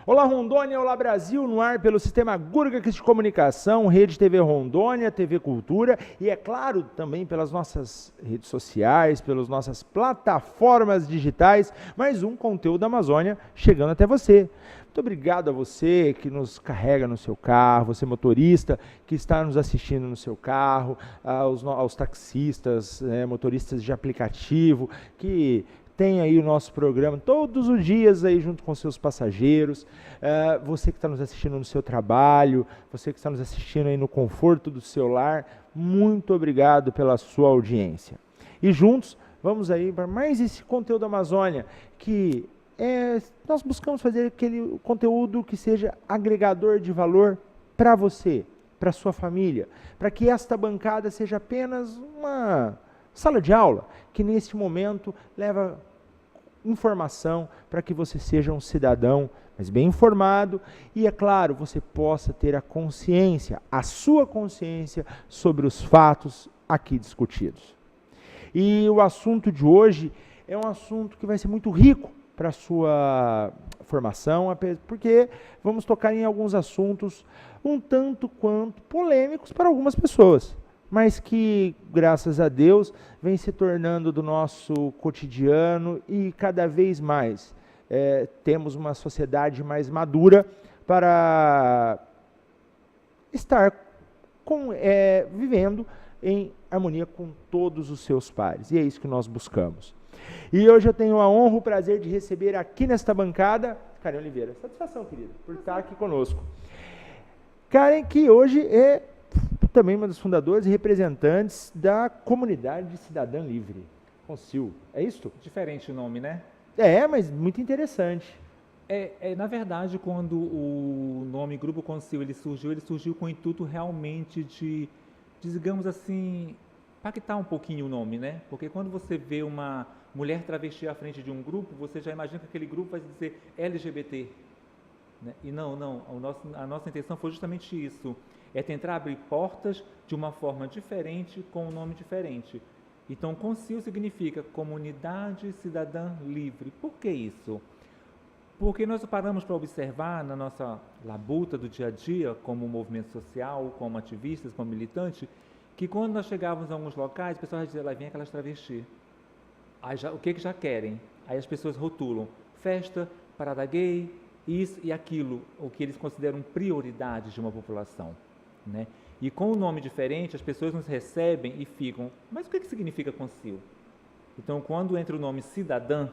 Olá Rondônia, olá Brasil, no ar pelo Sistema Gurgacast de Comunicação, Rede TV Rondônia, TV Cultura e, é claro, também pelas nossas redes sociais, pelas nossas plataformas digitais, mais um conteúdo da Amazônia chegando até você. Muito obrigado a você que nos carrega no seu carro, você motorista que está nos assistindo no seu carro, aos taxistas, motoristas de aplicativo que tem aí o nosso programa todos os dias aí junto com seus passageiros, você que está nos assistindo no seu trabalho, você que está nos assistindo aí no conforto do seu lar, muito obrigado pela sua audiência. E juntos vamos aí para mais esse conteúdo da Amazônia, que nós buscamos fazer aquele conteúdo que seja agregador de valor para você, para sua família, para que esta bancada seja apenas uma sala de aula, que nesse momento leva informação para que você seja um cidadão mais bem informado e, é claro, você possa ter a consciência, a sua consciência sobre os fatos aqui discutidos. E o assunto de hoje é um assunto que vai ser muito rico para a sua formação, porque vamos tocar em alguns assuntos um tanto quanto polêmicos para algumas pessoas, mas que, graças a Deus, vem se tornando do nosso cotidiano e cada vez mais temos uma sociedade mais madura para estar vivendo em harmonia com todos os seus pares. E é isso que nós buscamos. E hoje eu tenho a honra, o prazer de receber aqui nesta bancada Karen Oliveira. Satisfação, querida, por estar aqui conosco. Karen, que hoje é também uma das fundadoras e representantes da Comunidade Cidadã Livre, Concil. É isso? Diferente o nome, né? Mas muito interessante. Na verdade, quando o nome Grupo Concil ele surgiu com o intuito realmente de, digamos assim, impactar um pouquinho o nome, né? Porque quando você vê uma mulher travesti à frente de um grupo, você já imagina que aquele grupo vai dizer LGBT. Né? E não, a nossa intenção foi justamente isso. É tentar abrir portas de uma forma diferente, com um nome diferente. Então, Concil significa Comunidade Cidadã Livre. Por que isso? Porque nós paramos para observar na nossa labuta do dia a dia, como movimento social, como ativistas, como militantes, que quando nós chegávamos a alguns locais, o pessoal dizia, lá vem aquelas travestis. O que já querem? Aí as pessoas rotulam, festa, parada gay, isso e aquilo, o que eles consideram prioridades de uma população. Né? E com um nome diferente, as pessoas nos recebem e ficam, mas o que significa Concil? Então, quando entra o nome cidadã,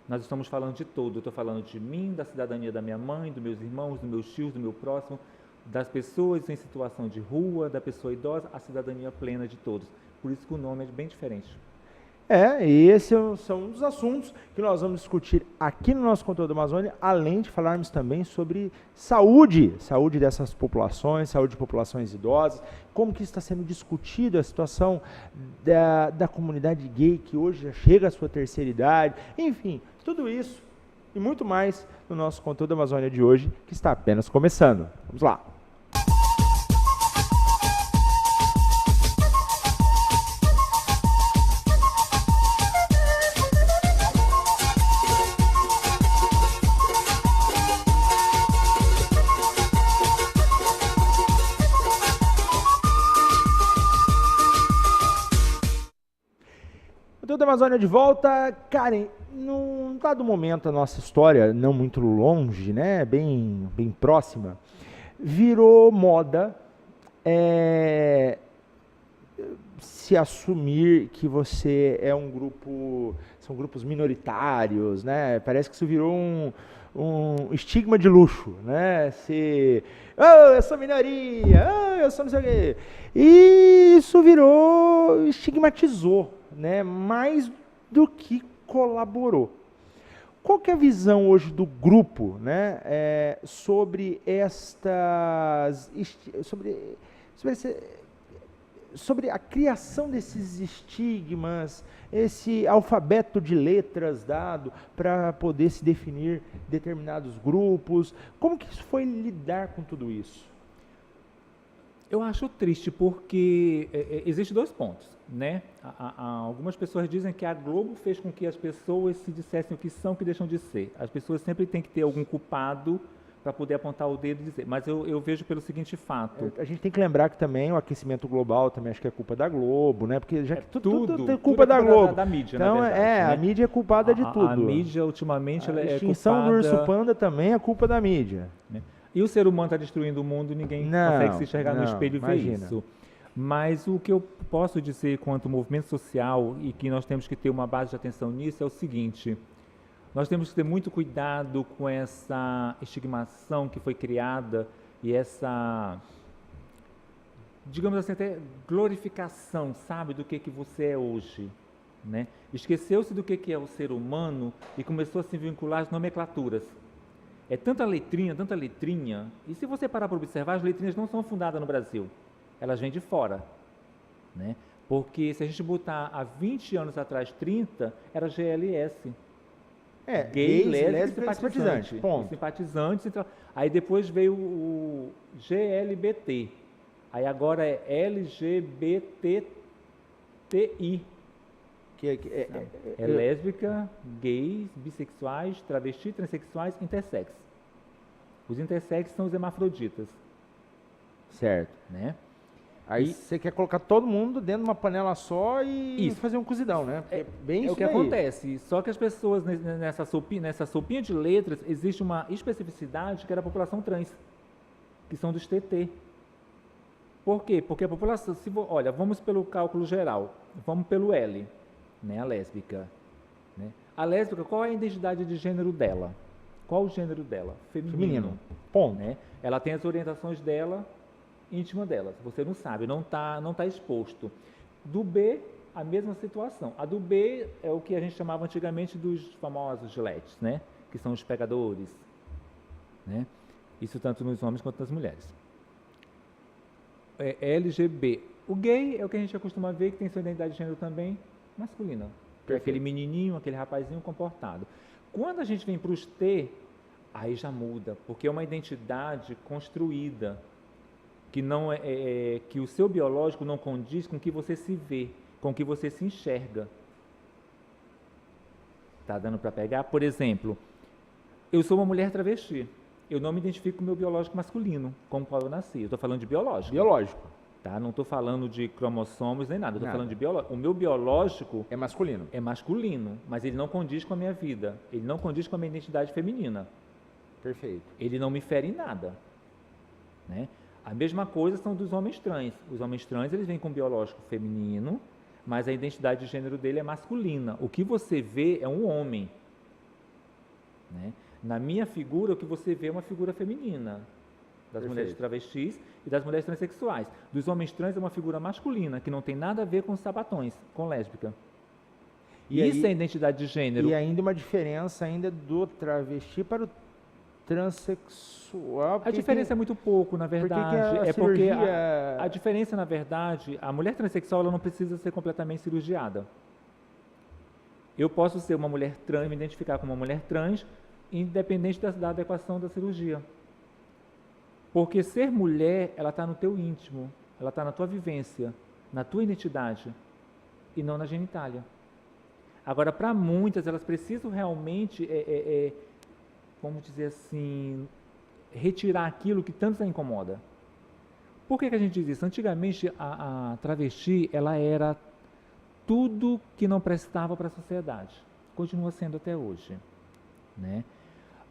nós estamos falando de todo. Eu estou falando de mim, da cidadania da minha mãe, dos meus irmãos, dos meus tios, do meu próximo, das pessoas em situação de rua, da pessoa idosa, a cidadania plena de todos. Por isso que o nome é bem diferente. E esses são um dos assuntos que nós vamos discutir aqui no nosso conteúdo da Amazônia, além de falarmos também sobre saúde dessas populações, saúde de populações idosas, como que está sendo discutido a situação da comunidade gay, que hoje já chega à sua terceira idade, enfim, tudo isso e muito mais no nosso conteúdo da Amazônia de hoje, que está apenas começando. Vamos lá! Da Amazônia de volta, Karen, num dado momento a nossa história, não muito longe, né, bem próxima, virou moda se assumir que você é um grupo, são grupos minoritários, né, parece que isso virou um estigma de luxo, né, eu sou minoria, eu sou não sei o quê, e isso estigmatizou, né, mais do que colaborou. Qual que é a visão hoje do grupo, né, sobre sobre a criação desses estigmas, esse alfabeto de letras dado para poder se definir determinados grupos? Como que isso foi lidar com tudo isso? Eu acho triste porque existem dois pontos, né? Algumas pessoas dizem que a Globo fez com que as pessoas se dissessem o que são, o que deixam de ser. As pessoas sempre têm que ter algum culpado para poder apontar o dedo e dizer. Mas eu vejo pelo seguinte fato. A gente tem que lembrar que também o aquecimento global também acho que é culpa da Globo, né? Porque já que tudo tem tudo culpa é da Globo. Da mídia, Então, na verdade, né? a mídia é culpada de tudo. A mídia, ultimamente, ela A é extinção culpada... do urso panda também é culpa da mídia. Né? E o ser humano está destruindo o mundo, ninguém consegue se enxergar no espelho e ver isso. Mas o que eu posso dizer quanto movimento social, e que nós temos que ter uma base de atenção nisso, é o seguinte: nós temos que ter muito cuidado com essa estigmação que foi criada e essa, digamos assim, até glorificação, sabe, do que você é hoje. Né? Esqueceu-se do que é o ser humano e começou a se vincular às nomenclaturas. É tanta letrinha, e se você parar para observar, as letrinhas não são fundadas no Brasil, elas vêm de fora, né? Porque se a gente botar há 20 anos atrás, 30, era GLS. Gay, lésbico e simpatizante. Ponto. Simpatizante. Aí depois veio o GLBT, aí agora é LGBTI. É lésbica, gays, bissexuais, travestis, transexuais, intersex. Os intersex são os hermafroditas. Certo. Né? Aí você quer colocar todo mundo dentro de uma panela só e fazer um cozidão, né? É bem isso o que acontece. Só que as pessoas, nessa sopinha de letras, existe uma especificidade que era a população trans, que são dos TT. Por quê? Porque a população, olha, vamos pelo cálculo geral, vamos pelo L. Né, a lésbica. Né? A lésbica, qual é a identidade de gênero dela? Qual o gênero dela? Feminino. Ponto. Né? Ela tem as orientações dela, íntima dela. Você não sabe, não tá exposto. Do B, a mesma situação. A do B é o que a gente chamava antigamente dos famosos giletes, né? Que são os pegadores. Né? Isso tanto nos homens quanto nas mulheres. LGB. O gay é o que a gente costuma ver, que tem sua identidade de gênero também masculina. Que é aquele menininho, aquele rapazinho comportado. Quando a gente vem para os T, aí já muda, porque é uma identidade construída, que não que o seu biológico não condiz com o que você se vê, com o que você se enxerga. Tá dando para pegar? Por exemplo, eu sou uma mulher travesti. Eu não me identifico com o meu biológico masculino, com o qual eu nasci. Eu estou falando de biológico. Biológico. Tá? Não estou falando de cromossomos nem nada, estou falando de biológico. O meu biológico é masculino. É masculino, mas ele não condiz com a minha vida. Ele não condiz com a minha identidade feminina. Perfeito. Ele não me fere em nada. Né? A mesma coisa são dos homens trans. Os homens trans, eles vêm com biológico feminino, mas a identidade de gênero dele é masculina. O que você vê é um homem. Né? Na minha figura, o que você vê é uma figura feminina. Das mulheres travestis e das mulheres transexuais. Dos homens trans é uma figura masculina, que não tem nada a ver com sapatões, com lésbica. E isso é identidade de gênero. E ainda uma diferença ainda do travesti para o transexual. A diferença é muito pouco, na verdade. Porque a diferença, na verdade, a mulher transexual ela não precisa ser completamente cirurgiada. Eu posso ser uma mulher trans, me identificar como uma mulher trans, independente da adequação da cirurgia. Porque ser mulher, ela está no teu íntimo, ela está na tua vivência, na tua identidade, e não na genitália. Agora, para muitas, elas precisam realmente, vamos dizer assim, retirar aquilo que tanto a incomoda. Por que a gente diz isso? Antigamente, a travesti, ela era tudo que não prestava para a sociedade. Continua sendo até hoje. Né?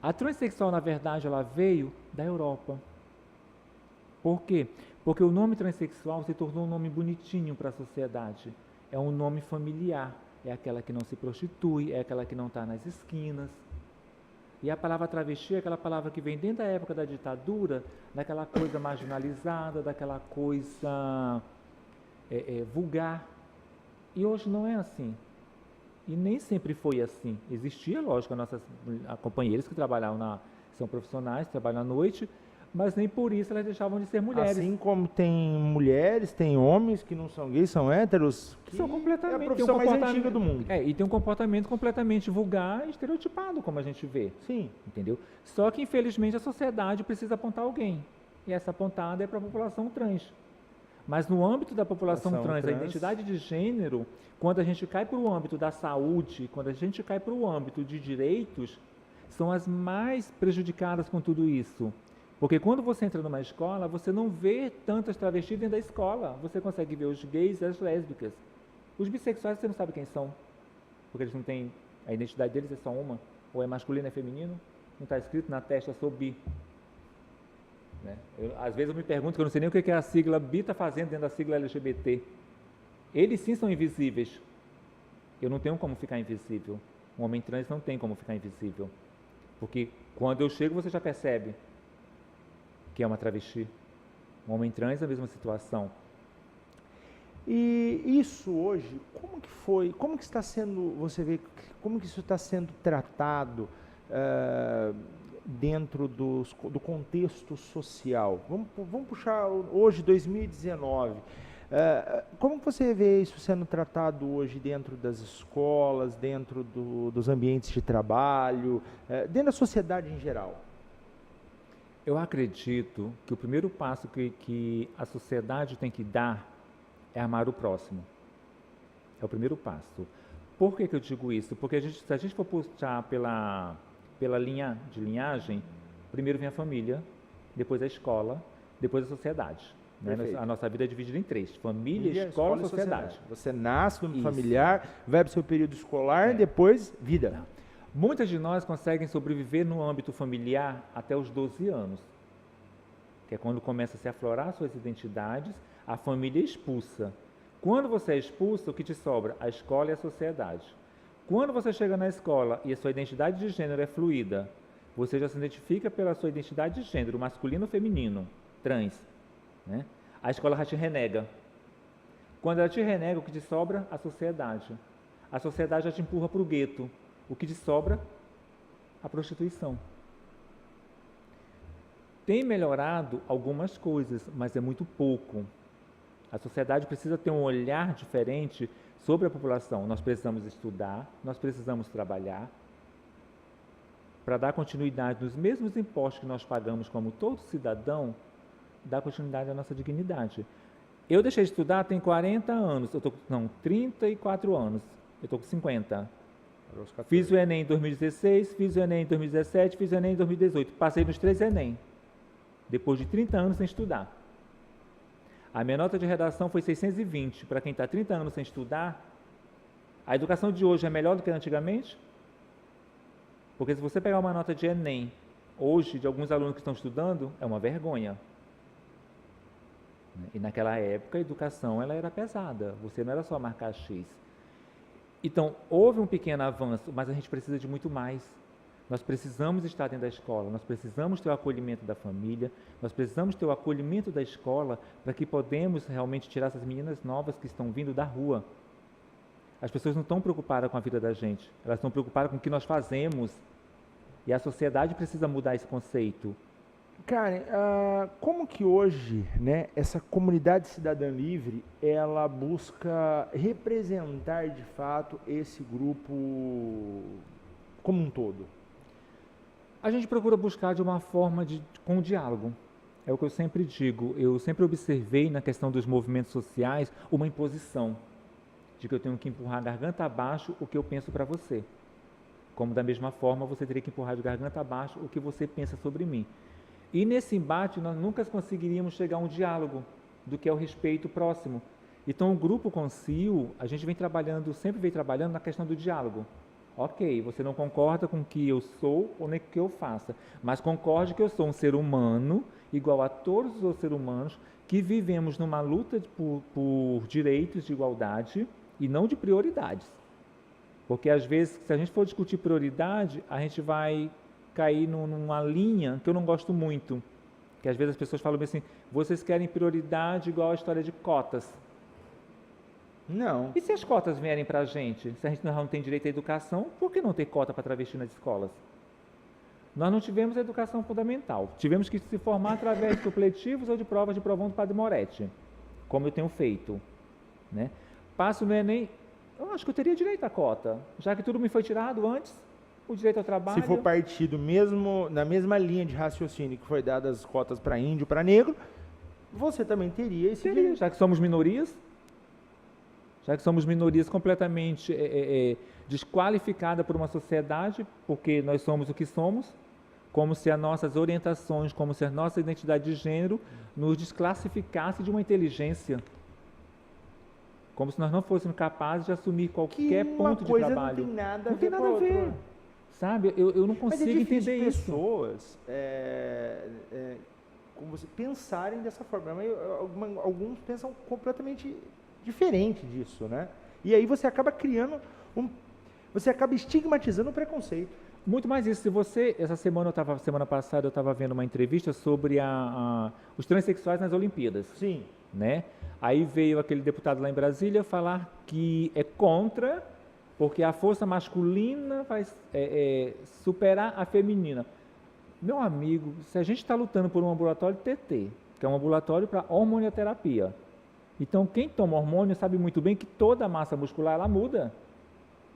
A transexual, na verdade, ela veio da Europa. Por quê? Porque o nome transexual se tornou um nome bonitinho para a sociedade. É um nome familiar. É aquela que não se prostitui, é aquela que não está nas esquinas. E a palavra travesti é aquela palavra que vem dentro da época da ditadura, daquela coisa marginalizada, daquela coisa vulgar. E hoje não é assim. E nem sempre foi assim. Existia, lógico, nossas companheiras que trabalhavam são profissionais, trabalham à noite, mas nem por isso elas deixavam de ser mulheres. Assim como tem mulheres, tem homens que não são gays, são héteros, que são completamente, é a profissão mais antiga do mundo. E tem um comportamento completamente vulgar e estereotipado, como a gente vê. Sim. Entendeu? Só que, infelizmente, a sociedade precisa apontar alguém. E essa apontada é para a população trans. Mas no âmbito da população trans, a identidade de gênero, quando a gente cai para o âmbito da saúde, quando a gente cai para o âmbito de direitos, são as mais prejudicadas com tudo isso. Porque quando você entra numa escola, você não vê tantas travestis dentro da escola. Você consegue ver os gays e as lésbicas. Os bissexuais você não sabe quem são, porque eles não têm, a identidade deles é só uma, ou é masculino, é feminino, não está escrito na testa, sou bi. Né? Às vezes eu me pergunto, que eu não sei nem o que a sigla bi está fazendo dentro da sigla LGBT. Eles sim são invisíveis. Eu não tenho como ficar invisível. Um homem trans não tem como ficar invisível. Porque quando eu chego, você já percebe que é uma travesti. Um homem trans é a mesma situação. E isso hoje, como que foi, como que está sendo, você vê, como que isso está sendo tratado dentro do contexto social? Vamos puxar hoje, 2019. Como você vê isso sendo tratado hoje dentro das escolas, dentro dos ambientes de trabalho, dentro da sociedade em geral? Eu acredito que o primeiro passo que a sociedade tem que dar é amar o próximo. É o primeiro passo. Por que eu digo isso? Porque se a gente for puxar pela linha de linhagem, primeiro vem a família, depois a escola, depois a sociedade. Né? A nossa vida é dividida em três: família, escola e sociedade. Você nasce no familiar, vai para o seu período escolar, depois vida. Não. Muitas de nós conseguem sobreviver no âmbito familiar até os 12 anos, que é quando começa a se aflorar suas identidades, a família expulsa. Quando você é expulso, o que te sobra? A escola e a sociedade. Quando você chega na escola e a sua identidade de gênero é fluida, você já se identifica pela sua identidade de gênero, masculino ou feminino, trans, né? A escola já te renega. Quando ela te renega, o que te sobra? A sociedade. A sociedade já te empurra para o gueto. O que te sobra? A prostituição. Tem melhorado algumas coisas, mas é muito pouco. A sociedade precisa ter um olhar diferente sobre a população. Nós precisamos estudar, nós precisamos trabalhar para dar continuidade nos mesmos impostos que nós pagamos como todo cidadão, dar continuidade à nossa dignidade. Eu deixei de estudar tem 40 anos, 34 anos, eu estou com 50. Fiz o Enem em 2016, fiz o Enem em 2017, fiz o Enem em 2018. Passei nos 3 Enem, depois de 30 anos sem estudar. A minha nota de redação foi 620. Para quem está 30 anos sem estudar, a educação de hoje é melhor do que antigamente? Porque se você pegar uma nota de Enem, hoje, de alguns alunos que estão estudando, é uma vergonha. E naquela época a educação ela era pesada, você não era só marcar X. Então, houve um pequeno avanço, mas a gente precisa de muito mais. Nós precisamos estar dentro da escola, nós precisamos ter o acolhimento da família, nós precisamos ter o acolhimento da escola para que podemos realmente tirar essas meninas novas que estão vindo da rua. As pessoas não estão preocupadas com a vida da gente, elas estão preocupadas com o que nós fazemos. E a sociedade precisa mudar esse conceito. Karen, como que hoje, né, essa comunidade cidadã livre, ela busca representar de fato esse grupo como um todo? A gente procura buscar de uma forma com diálogo. É o que eu sempre digo. Eu sempre observei na questão dos movimentos sociais uma imposição de que eu tenho que empurrar a garganta abaixo o que eu penso para você. Como da mesma forma você teria que empurrar de garganta abaixo o que você pensa sobre mim. E nesse embate nós nunca conseguiríamos chegar a um diálogo do que é o respeito próximo. Então o Grupo Concil, a gente sempre vem trabalhando na questão do diálogo. Ok, você não concorda com o que eu sou ou nem com o que eu faça, mas concorde que eu sou um ser humano, igual a todos os outros seres humanos, que vivemos numa luta por direitos de igualdade e não de prioridades. Porque às vezes, se a gente for discutir prioridade, a gente vai cair numa linha que eu não gosto muito. Que às vezes as pessoas falam assim, vocês querem prioridade igual a história de cotas. Não. E se as cotas vierem para a gente? Se a gente não tem direito à educação, por que não ter cota para travesti nas escolas? Nós não tivemos a educação fundamental. Tivemos que se formar através de supletivos ou de provas de provão do Padre Moretti, como eu tenho feito. Né? Passo no Enem, eu acho que eu teria direito à cota, já que tudo me foi tirado antes, o direito ao trabalho. Se for partido mesmo na mesma linha de raciocínio que foi dadas as cotas para índio, para negro, você também teria esse direito. Já que somos minorias completamente desqualificadas por uma sociedade, porque nós somos o que somos, como se as nossas orientações, como se a nossa identidade de gênero nos desclassificasse de uma inteligência. Como se nós não fôssemos capazes de assumir qualquer ponto de trabalho. Não tem nada a ver. Sabe, eu não consigo entender isso. Pessoas como você pensarem dessa forma. Alguns pensam completamente diferente disso, né? E aí você acaba criando você acaba estigmatizando o preconceito. Muito mais isso. Semana passada eu estava vendo uma entrevista sobre os transexuais nas Olimpíadas. Sim. Né? Aí veio aquele deputado lá em Brasília falar que é contra, porque a força masculina vai superar a feminina. Meu amigo, se a gente está lutando por um ambulatório TT, que é um ambulatório para hormonioterapia, então quem toma hormônio sabe muito bem que toda a massa muscular ela muda.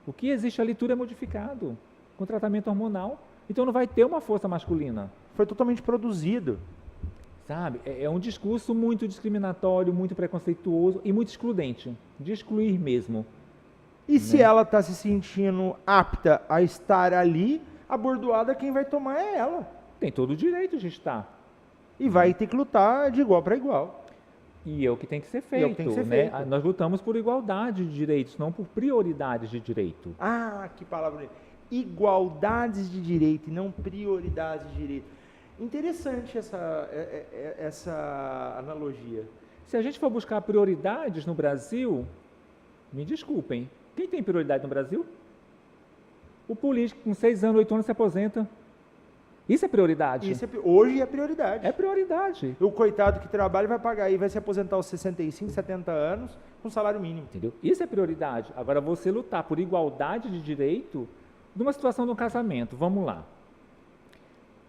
O que existe ali tudo é modificado com tratamento hormonal. Então não vai ter uma força masculina. Foi totalmente produzido. Sabe? É um discurso muito discriminatório, muito preconceituoso e muito excludente. De excluir mesmo. E se ela está se sentindo apta a estar ali, a bordoada quem vai tomar é ela. Tem todo o direito de estar. E vai ter que lutar de igual para igual. E é o que tem que ser feito, né? Nós lutamos por igualdade de direitos, não por prioridades de direito. Ah, que palavra bonita. Igualdades de direito e não prioridades de direito. Interessante essa analogia. Se a gente for buscar prioridades no Brasil, me desculpem, quem tem prioridade no Brasil? O político com 6 anos, 8 anos se aposenta. Isso é prioridade. Hoje é prioridade. É prioridade. O coitado que trabalha vai pagar e vai se aposentar aos 65, 70 anos com salário mínimo. Entendeu? Isso é prioridade. Agora, você lutar por igualdade de direito numa situação de um casamento. Vamos lá.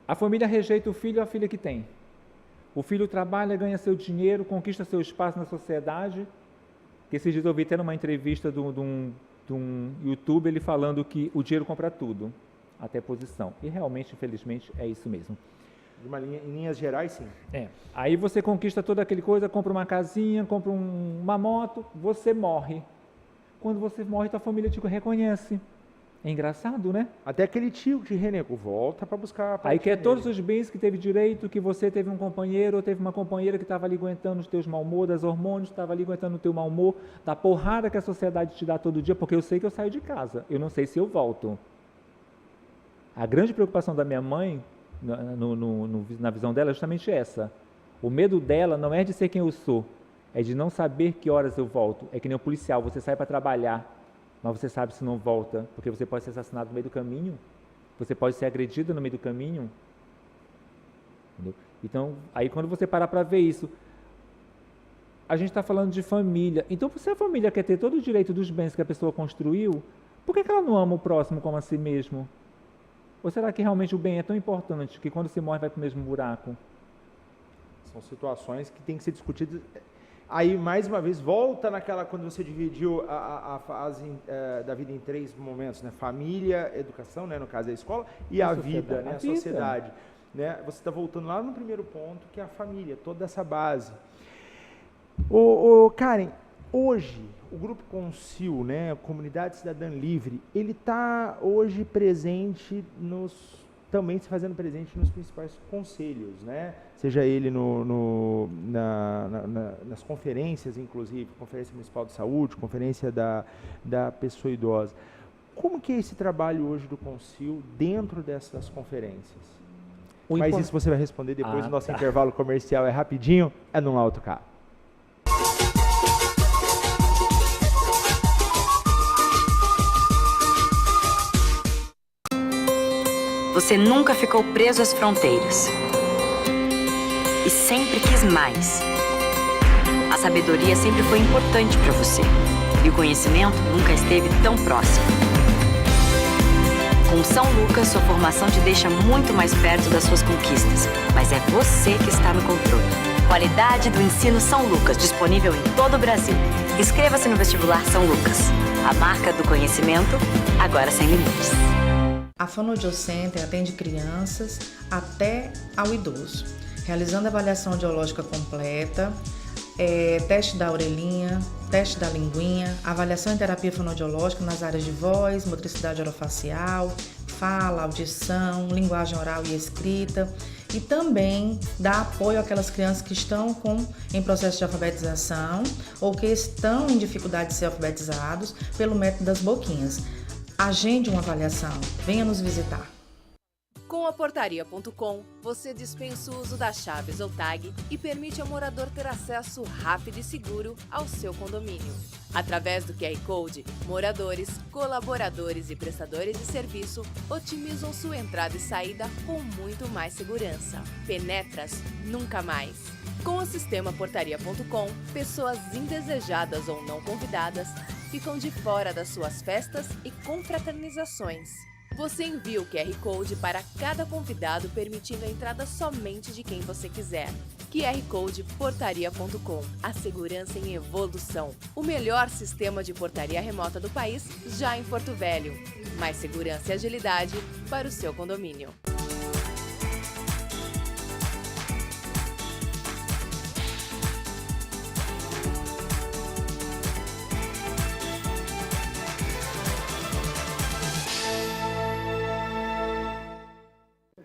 A família rejeita o filho ou a filha que tem. O filho trabalha, ganha seu dinheiro, conquista seu espaço na sociedade. Que esses dias eu vi até numa entrevista de um YouTube, ele falando que o dinheiro compra tudo. Até posição. E realmente, infelizmente, é isso mesmo. Em linhas gerais, sim. Aí você conquista toda aquela coisa, compra uma casinha, compra uma moto, você morre. Quando você morre, tua família te reconhece. É engraçado, né? Até aquele tio que te renegou, volta para buscar a Aí quer todos os bens que teve direito, que você teve um companheiro ou teve uma companheira que estava ali aguentando os teus mau humor, das hormônios, estava ali aguentando o teu mau humor, da porrada que a sociedade te dá todo dia, porque eu sei que eu saio de casa, eu não sei se eu volto. A grande preocupação da minha mãe, na visão dela, é justamente essa. O medo dela não é de ser quem eu sou, é de não saber que horas eu volto. É que nem o policial, você sai para trabalhar, mas você sabe se não volta, porque você pode ser assassinado no meio do caminho, você pode ser agredido no meio do caminho. Entendeu? Então, aí quando você parar para ver isso, a gente está falando de família. Então, se a família quer ter todo o direito dos bens que a pessoa construiu, por que ela não ama o próximo como a si mesmo? Ou será que realmente o bem é tão importante que quando se morre vai para o mesmo buraco? São situações que têm que ser discutidas. Aí, mais uma vez, volta naquela, quando você dividiu a fase da vida em 3 momentos, né? Família, educação, né? No caso a escola, e a vida, né? A sociedade. Né? Você está voltando lá no primeiro ponto, que é a família, toda essa base. Karen, hoje, o Grupo Concil, né? A Comunidade Cidadã Livre, ele está hoje presente também se fazendo presente nos principais conselhos, né? Seja ele nas conferências, inclusive, Conferência Municipal de Saúde, Conferência da Pessoa Idosa. Como que é esse trabalho hoje do Concil dentro dessas conferências? Mas isso você vai responder depois do nosso intervalo comercial, é rapidinho, é no AutoCar. Você nunca ficou preso às fronteiras e sempre quis mais. A sabedoria sempre foi importante para você e o conhecimento nunca esteve tão próximo. Com São Lucas, sua formação te deixa muito mais perto das suas conquistas, mas é você que está no controle. Qualidade do ensino São Lucas, disponível em todo o Brasil. Inscreva-se no vestibular São Lucas. A marca do conhecimento, agora sem limites. A Fonoaudiocenter atende crianças até ao idoso. realizando a avaliação audiológica completa, teste da orelhinha, teste da linguinha, avaliação em terapia fonoaudiológica nas áreas de voz, motricidade orofacial, fala, audição, linguagem oral e escrita, e também dá apoio àquelas crianças que estão em processo de alfabetização ou que estão em dificuldade de ser alfabetizados pelo método das boquinhas. Agende uma avaliação, venha nos visitar. Com a Portaria.com, você dispensa o uso das chaves ou tag e permite ao morador ter acesso rápido e seguro ao seu condomínio. Através do QR Code, moradores, colaboradores e prestadores de serviço otimizam sua entrada e saída com muito mais segurança. Penetras nunca mais. Com o sistema Portaria.com, pessoas indesejadas ou não convidadas ficam de fora das suas festas e confraternizações. Você envia o QR Code para cada convidado, permitindo a entrada somente de quem você quiser. QR Code Portaria.com. A segurança em evolução. O melhor sistema de portaria remota do país, já em Porto Velho. Mais segurança e agilidade para o seu condomínio.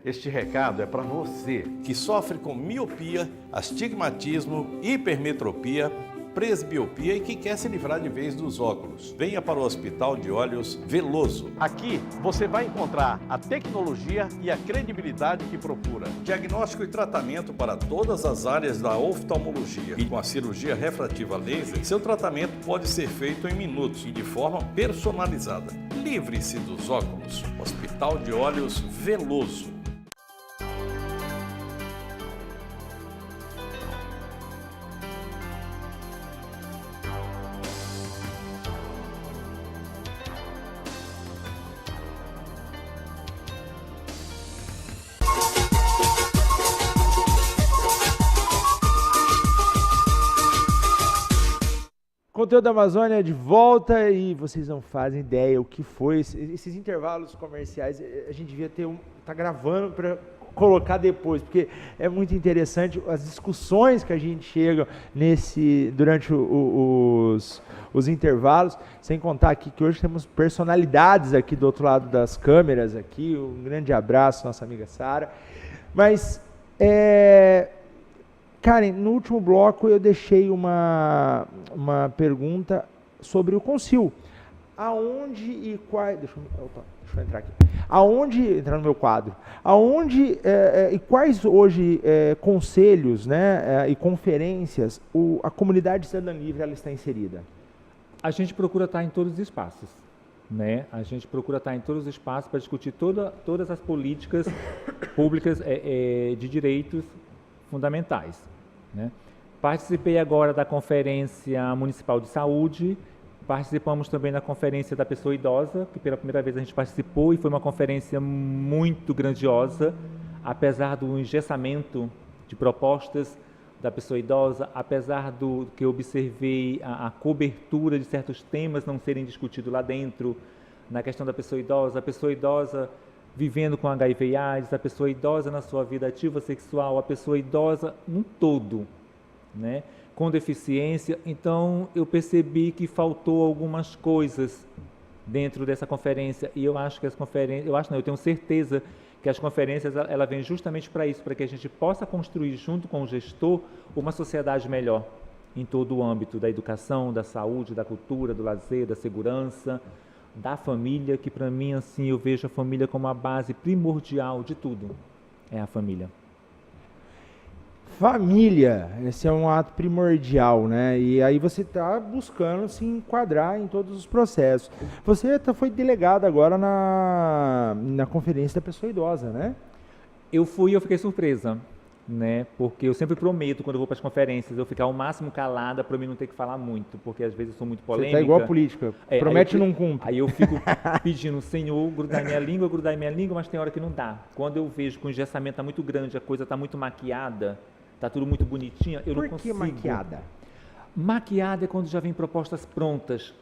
Este recado é para você que sofre com miopia, astigmatismo, hipermetropia, presbiopia e que quer se livrar de vez dos óculos. Venha para o Hospital de Olhos Veloso. Aqui você vai encontrar a tecnologia e a credibilidade que procura. Diagnóstico e tratamento para todas as áreas da oftalmologia. E com a cirurgia refrativa laser, seu tratamento pode ser feito em minutos e de forma personalizada. Livre-se dos óculos. Hospital de Olhos Veloso. Conteúdo da Amazônia de volta e vocês não fazem ideia o que foi. Esses intervalos comerciais, a gente devia tá gravando para colocar depois, porque é muito interessante as discussões que a gente chega durante os intervalos, sem contar aqui que hoje temos personalidades aqui do outro lado das câmeras aqui. Um grande abraço, nossa amiga Sara. Mas Karen, no último bloco eu deixei uma pergunta sobre o Concil. Aonde e quais... Deixa eu entrar aqui. Entrar no meu quadro. Aonde e quais hoje conselhos, né, e conferências a comunidade cidadã livre ela está inserida? A gente procura estar em todos os espaços. Né? A gente procura estar em todos os espaços para discutir todas as políticas públicas de direitos fundamentais. Né? Participei agora da Conferência Municipal de Saúde, participamos também da Conferência da Pessoa Idosa, que pela primeira vez a gente participou e foi uma conferência muito grandiosa, apesar do engessamento de propostas da pessoa idosa, apesar do que eu observei a cobertura de certos temas não serem discutidos lá dentro, na questão da pessoa idosa vivendo com HIV e AIDS, a pessoa idosa na sua vida ativa sexual, a pessoa idosa num todo, né? Com deficiência. Então, eu percebi que faltou algumas coisas dentro dessa conferência e eu acho que eu tenho certeza que as conferências ela vem justamente para isso, para que a gente possa construir junto com o gestor uma sociedade melhor em todo o âmbito da educação, da saúde, da cultura, do lazer, da segurança, da família, que para mim, assim, eu vejo a família como a base primordial de tudo, é a família. Família, esse é um ato primordial, né? E aí você está buscando se enquadrar em todos os processos. Você foi delegado agora na Conferência da Pessoa Idosa, né? Eu fiquei surpresa, né? Porque eu sempre prometo, quando eu vou para as conferências, eu ficar o máximo calada para mim não ter que falar muito, porque às vezes eu sou muito polêmica. Você tá igual a política, promete e não cumpre. Aí eu fico pedindo, Senhor, grudar minha língua, mas tem hora que não dá. Quando eu vejo que o engessamento está muito grande, a coisa está muito maquiada, está tudo muito bonitinho, eu não consigo. Por que maquiada? Maquiada é quando já vem propostas prontas.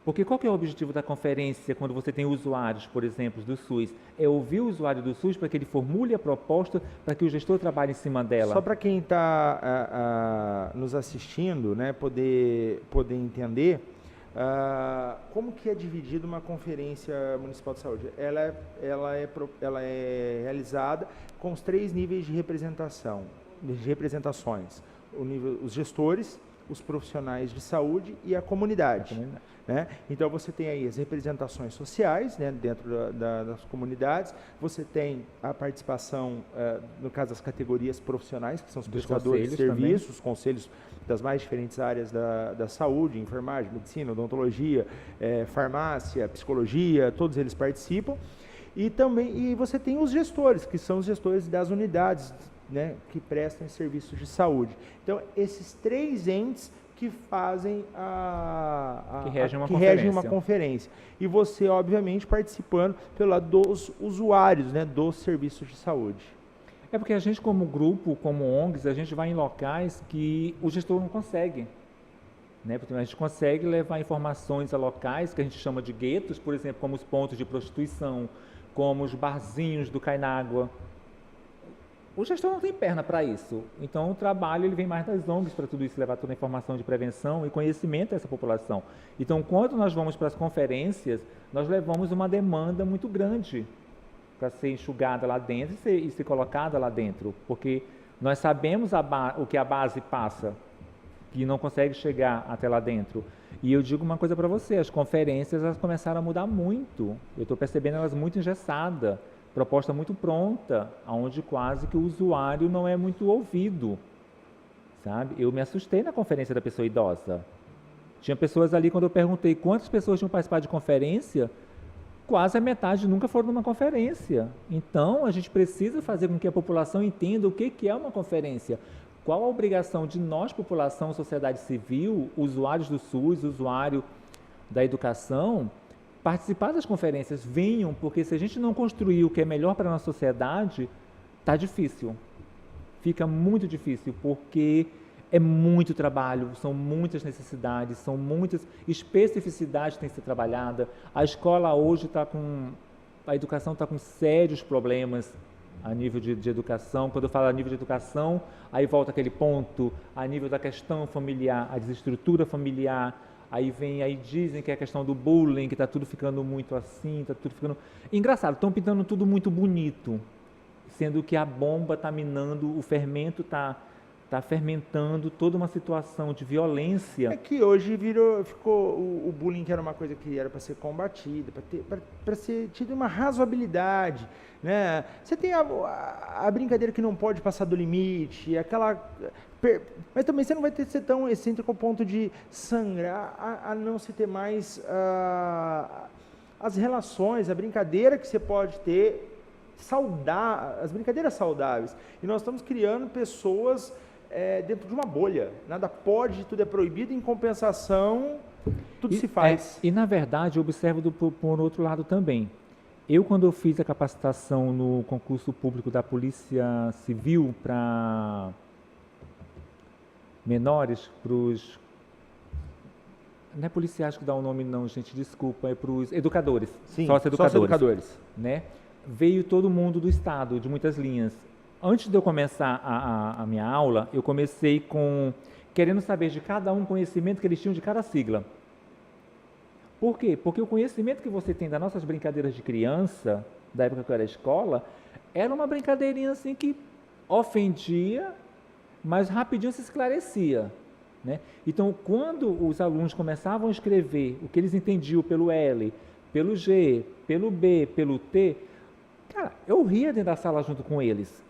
Porque qual que é o objetivo da conferência quando você tem usuários, por exemplo, do SUS? É ouvir o usuário do SUS para que ele formule a proposta para que o gestor trabalhe em cima dela. Só para quem está nos assistindo, né, poder entender como que é dividida uma conferência municipal de saúde. Ela é realizada com os 3 níveis de representações. Os gestores, os profissionais de saúde e a comunidade. Né? Então, você tem aí as representações sociais, né, dentro das comunidades, você tem a participação, no caso das categorias profissionais, que são os prestadores de serviços, os conselhos das mais diferentes áreas da saúde, enfermagem, medicina, odontologia, farmácia, psicologia, todos eles participam. E você tem os gestores, que são os gestores das unidades, né, que prestam serviços de saúde. Então, esses 3 entes que fazem que regem uma conferência. E você, obviamente, participando pelo lado dos usuários, né, dos serviços de saúde. É porque a gente, como grupo, como ONGs, a gente vai em locais que o gestor não consegue. Né? Porque a gente consegue levar informações a locais que a gente chama de guetos, por exemplo, como os pontos de prostituição, como os barzinhos do Cai na Água. O gestor não tem perna para isso, então o trabalho ele vem mais das ONGs para tudo isso, levar toda a informação de prevenção e conhecimento a essa população. Então, quando nós vamos para as conferências, nós levamos uma demanda muito grande para ser enxugada lá dentro e ser colocada lá dentro, porque nós sabemos o que a base passa, que não consegue chegar até lá dentro. E eu digo uma coisa para você, as conferências elas começaram a mudar muito, eu estou percebendo elas muito engessadas, proposta muito pronta, onde quase que o usuário não é muito ouvido, sabe? Eu me assustei na conferência da pessoa idosa. Tinha pessoas ali, quando eu perguntei quantas pessoas tinham participado de conferência, quase a metade nunca foram numa conferência. Então, a gente precisa fazer com que a população entenda o que é uma conferência. Qual a obrigação de nós, população, sociedade civil, usuários do SUS, usuário da educação, participar das conferências, venham, porque se a gente não construir o que é melhor para a nossa sociedade, está difícil. Fica muito difícil, porque é muito trabalho, são muitas necessidades, são muitas especificidades que têm que ser trabalhadas. A escola hoje a educação está com sérios problemas a nível de educação. Quando eu falo a nível de educação, aí volta aquele ponto, a nível da questão familiar, a desestrutura familiar. Aí dizem que é a questão do bullying, que está tudo ficando muito assim, está tudo ficando... Engraçado, estão pintando tudo muito bonito, sendo que a bomba está minando, o fermento está fermentando toda uma situação de violência. É que hoje ficou o bullying, que era uma coisa que era para ser combatida, para ser tido uma razoabilidade, né? Você tem a brincadeira que não pode passar do limite, mas também você não vai ser tão excêntrico ao ponto de sangrar, a não se ter mais as relações, a brincadeira que você pode ter, as brincadeiras saudáveis. E nós estamos criando pessoas dentro de uma bolha. Nada pode, tudo é proibido, em compensação, tudo se faz. E na verdade, eu observo por outro lado também. Eu, quando eu fiz a capacitação no concurso público da Polícia Civil para menores, para os... Não é policiais que dá o nome não, gente, desculpa, é para os educadores, sócio-educadores, né? Veio todo mundo do estado, de muitas linhas. Antes de eu começar a minha aula, eu comecei querendo saber de cada um o conhecimento que eles tinham de cada sigla. Por quê? Porque o conhecimento que você tem das nossas brincadeiras de criança, da época que eu era escola, era uma brincadeirinha assim que ofendia, mas rapidinho se esclarecia, né? Então, quando os alunos começavam a escrever o que eles entendiam pelo L, pelo G, pelo B, pelo T, cara, eu ria dentro da sala junto com eles,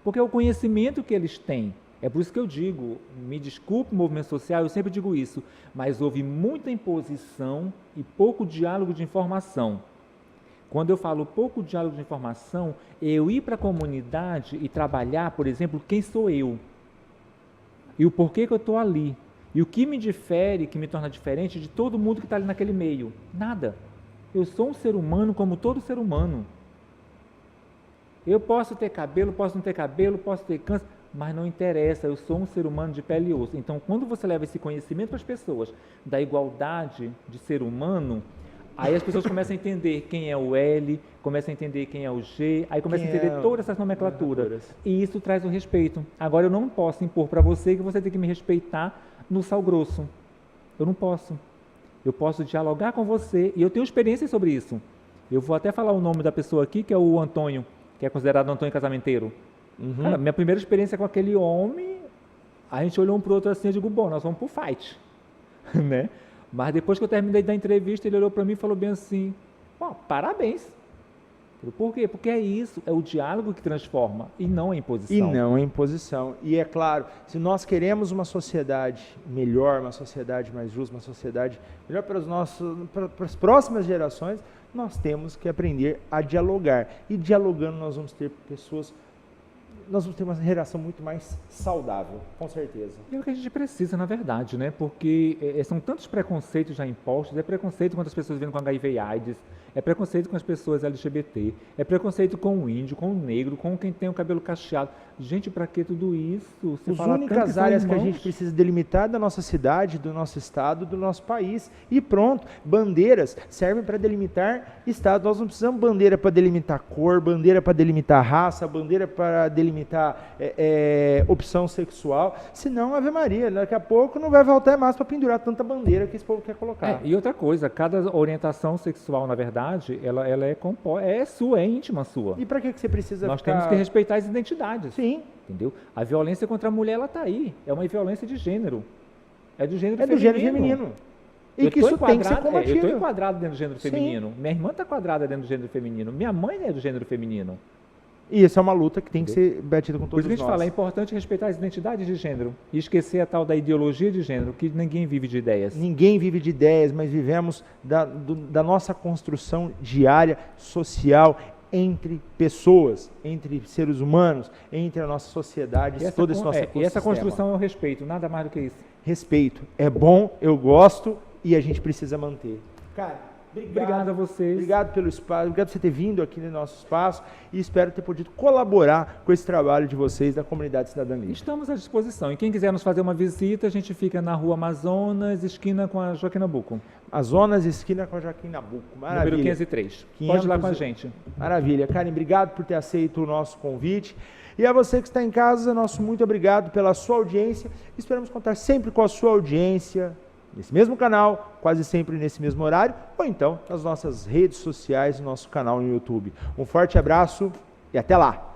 porque é o conhecimento que eles têm. É por isso que eu digo, me desculpe o movimento social, eu sempre digo isso, mas houve muita imposição e pouco diálogo de informação. Quando eu falo pouco diálogo de informação, eu ir para a comunidade e trabalhar, por exemplo, quem sou eu e o porquê que eu estou ali. E o que me difere, que me torna diferente de todo mundo que está ali naquele meio? Nada. Eu sou um ser humano como todo ser humano. Eu posso ter cabelo, posso não ter cabelo, posso ter câncer. mas não interessa, eu sou um ser humano de pele e osso. Então, quando você leva esse conhecimento para as pessoas da igualdade de ser humano, aí as pessoas começam a entender quem é o L, começam a entender quem é o G, aí começam a entender todas essas nomenclaturas. E isso traz o respeito. Agora, eu não posso impor para você que você tem que me respeitar no sal grosso. Eu não posso. Eu posso dialogar com você, e eu tenho experiência sobre isso. Eu vou até falar o nome da pessoa aqui, que é o Antônio, que é considerado Antônio Casamenteiro. Cara, minha primeira experiência com aquele homem, a gente olhou um pro outro assim, eu digo, bom, nós vamos pro fight, né? Mas depois que eu terminei da entrevista, ele olhou para mim e falou bem assim, parabéns. Por quê? Porque é isso, é o diálogo que transforma, e não a imposição. E não a imposição. E é claro, se nós queremos uma sociedade melhor, uma sociedade mais justa, uma sociedade melhor para as próximas gerações, nós temos que aprender a dialogar. E dialogando nós vamos ter pessoas, nós vamos ter uma relação muito mais saudável, com certeza. E é o que a gente precisa, na verdade, né? Porque são tantos preconceitos já impostos, é preconceito quando as pessoas vêm com HIV e AIDS, é preconceito com as pessoas LGBT, é preconceito com o índio, com o negro, com quem tem o cabelo cacheado. Gente, para que tudo isso? As únicas áreas que a gente precisa delimitar da nossa cidade, do nosso estado, do nosso país. E pronto, bandeiras servem para delimitar estado. Nós não precisamos bandeira para delimitar cor, bandeira para delimitar raça, bandeira para delimitar opção sexual. Senão, Ave Maria, daqui a pouco não vai voltar mais para pendurar tanta bandeira que esse povo quer colocar. E outra coisa, cada orientação sexual, na verdade, ela é composta, é sua, é íntima sua. E para que você precisa Nós temos que respeitar as identidades. Sim. Entendeu? A violência contra a mulher, ela está aí. É uma violência de gênero. É do gênero feminino. É do gênero feminino. E que isso tem que ser combatido. Eu estou enquadrado dentro do gênero feminino. Minha irmã está quadrada dentro do gênero feminino. Minha mãe é do gênero feminino. E isso é uma luta que tem que ser batida com todos nós. Por isso que a gente fala, é importante respeitar as identidades de gênero e esquecer a tal da ideologia de gênero, que ninguém vive de ideias. Ninguém vive de ideias, mas vivemos da nossa construção diária, social, entre pessoas, entre seres humanos, entre a nossa sociedade, todo esse nosso ecossistema. E essa construção é o respeito, nada mais do que isso. Respeito. É bom, eu gosto e a gente precisa manter. Cara, obrigado a vocês. Obrigado pelo espaço, obrigado por você ter vindo aqui no nosso espaço e espero ter podido colaborar com esse trabalho de vocês da comunidade Cidadã Livre. Estamos à disposição. E quem quiser nos fazer uma visita, a gente fica na Rua Amazonas, esquina com a Joaquim Nabuco. Amazonas, esquina com a Joaquim Nabuco. Maravilha. Número 503. Pode ir lá com a gente. Maravilha. Karen, obrigado por ter aceito o nosso convite. E a você que está em casa, nosso muito obrigado pela sua audiência. Esperamos contar sempre com a sua audiência, nesse mesmo canal, quase sempre nesse mesmo horário, ou então nas nossas redes sociais, no nosso canal no YouTube. Um forte abraço e até lá!